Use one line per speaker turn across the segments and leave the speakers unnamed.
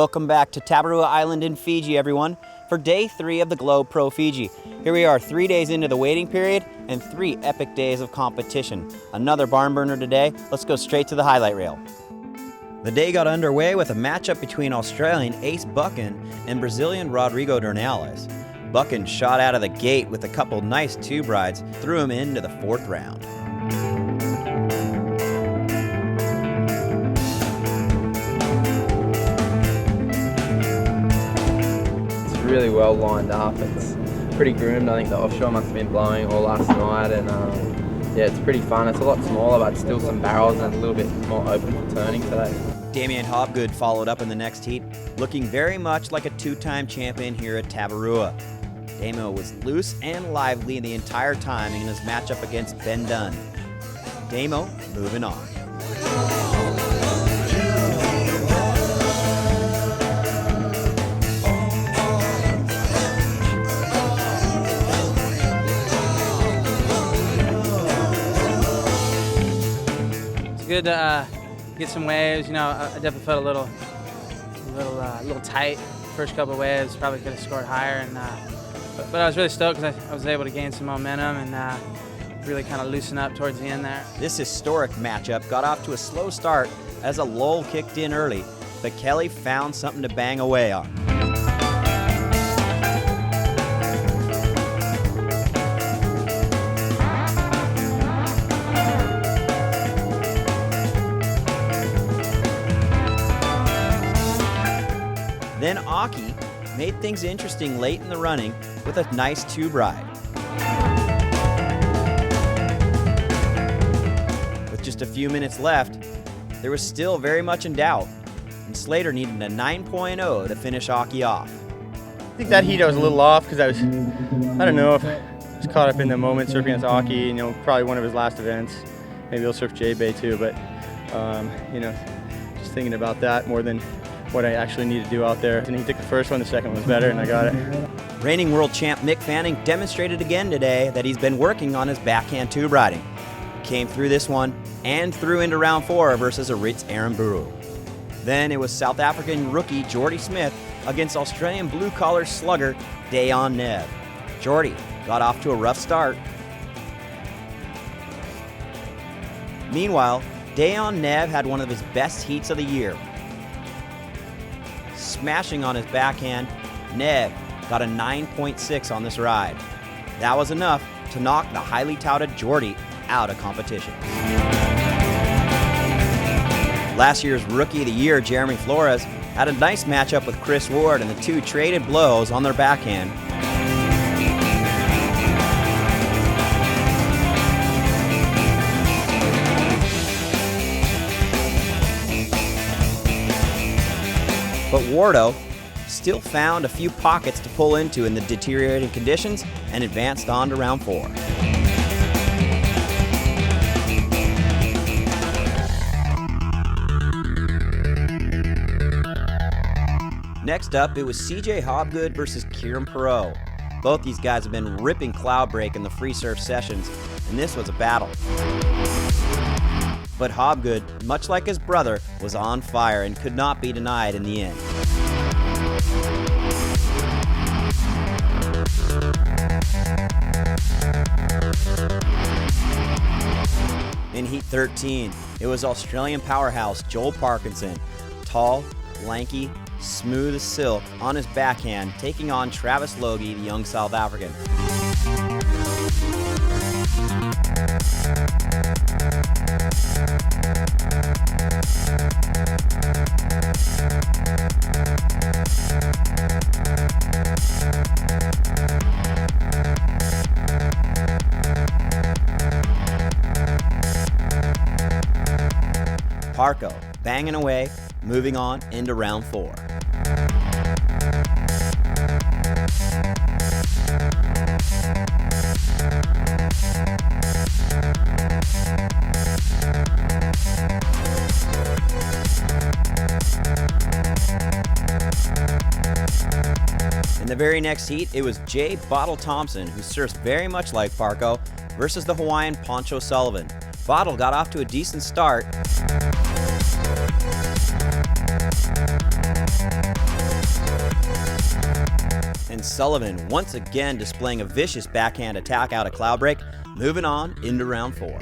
Welcome back to Tabarua Island in Fiji, everyone, for day 3 of the Globe Pro Fiji. Here we are 3 days into the waiting period and 3 epic days of competition. Another barn burner today. Let's go straight to the highlight reel. The day got underway with a matchup between Australian Ace Buchan and Brazilian Rodrigo Dornelles. Buchan shot out of the gate with a couple nice tube rides, threw him into the 4th round.
Really well lined up. It's pretty groomed. I think the offshore must have been blowing all last night, and yeah, it's pretty fun. It's a lot smaller, but still some barrels and a little bit more open for turning today.
Damien Hobgood followed up in the next heat, looking very much like a 2-time champion here at Tabarua. Damo was loose and lively the entire time in his matchup against Ben Dunn. Damo moving on.
Good to get some waves. You know, I definitely felt a little tight. First couple of waves, probably could have scored higher, and but I was really stoked because I was able to gain some momentum and really kind of loosen up towards the end there.
This historic matchup got off to a slow start as a lull kicked in early, but Kelly found something to bang away on. Then Aki made things interesting late in the running with a nice tube ride. With just a few minutes left, there was still very much in doubt, and Slater needed a 9.0 to finish Aki off.
I think that heat I was a little off because I don't know if I was caught up in the moment surfing against Aki, you know, probably one of his last events. Maybe he'll surf J-Bay too, but you know, just thinking about that more than what I actually need to do out there. And he took the first one, the second one was better, and I got it.
Reigning world champ Mick Fanning demonstrated again today that he's been working on his backhand tube riding. Came through this one and through into round 4 versus Aritz Aramburu. Then it was South African rookie Jordy Smith against Australian blue-collar slugger Dayon Nev. Jordy got off to a rough start. Meanwhile, Dayon Nev had one of his best heats of the year. Smashing on his backhand, Nev got a 9.6 on this ride. That was enough to knock the highly touted Jordy out of competition. Last year's Rookie of the Year, Jeremy Flores, had a nice matchup with Chris Ward, and the two traded blows on their backhand. But Wardo still found a few pockets to pull into in the deteriorating conditions and advanced on to round 4. Next up, it was CJ Hobgood versus Kieran Perot. Both these guys have been ripping cloud break in the free surf sessions, and this was a battle. But Hobgood, much like his brother, was on fire and could not be denied in the end. In Heat 13, it was Australian powerhouse Joel Parkinson, tall, lanky, smooth as silk on his backhand, taking on Travis Logie, the young South African. Parko banging away, moving on into round 4. In the very next heat, it was Jay Bottle Thompson, who surfs very much like Parko, versus the Hawaiian Poncho Sullivan. Bottle got off to a decent start, And Sullivan once again displaying a vicious backhand attack out of Cloudbreak, moving on into round 4.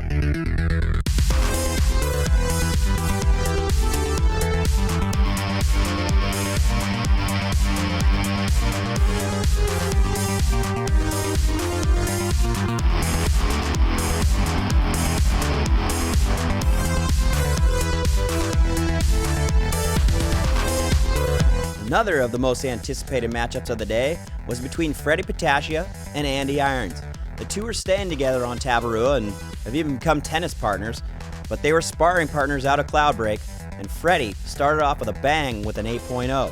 Another of the most anticipated matchups of the day was between Freddie Patacia and Andy Irons. The two are staying together on Tavarua and have even become tennis partners, but they were sparring partners out of Cloudbreak, and Freddie started off with a bang with an 8.0.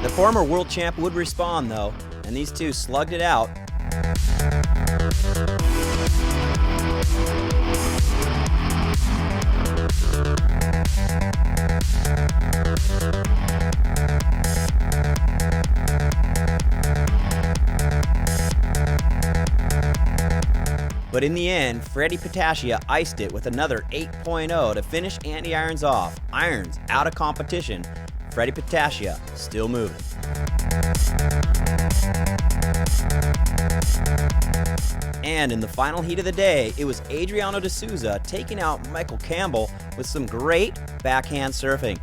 The former world champ would respond though, and these two slugged it out. But in the end, Freddie Patacia iced it with another 8.0 to finish Andy Irons off. Irons out of competition, Freddie Patacia still moving. And in the final heat of the day, it was Adriano de Souza taking out Michael Campbell with some great backhand surfing.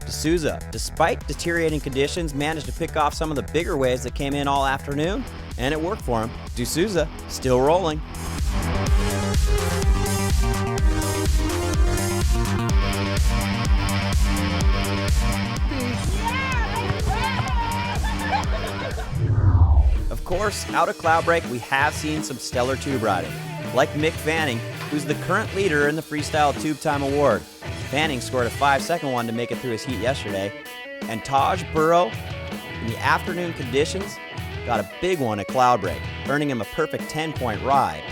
De Souza, despite deteriorating conditions, managed to pick off some of the bigger waves that came in all afternoon, and it worked for him. De Souza still rolling. Of course, out of Cloudbreak, we have seen some stellar tube riding, like Mick Fanning, who's the current leader in the Freestyle Tube Time Award. Fanning scored a 5-second one to make it through his heat yesterday, and Taj Burrow, in the afternoon conditions, got a big one at Cloudbreak, earning him a perfect 10-point ride.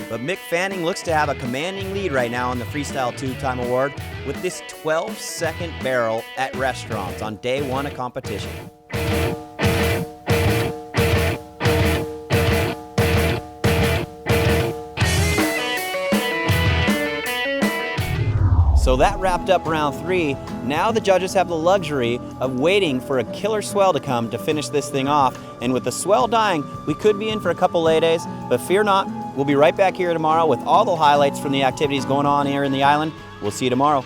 But Mick Fanning looks to have a commanding lead right now in the Freestyle Tube Time Award with this 12-second barrel at restaurants on day 1 of competition. So that wrapped up round 3. Now the judges have the luxury of waiting for a killer swell to come to finish this thing off. And with the swell dying, we could be in for a couple lay days, but fear not, we'll be right back here tomorrow with all the highlights from the activities going on here in the island. We'll see you tomorrow.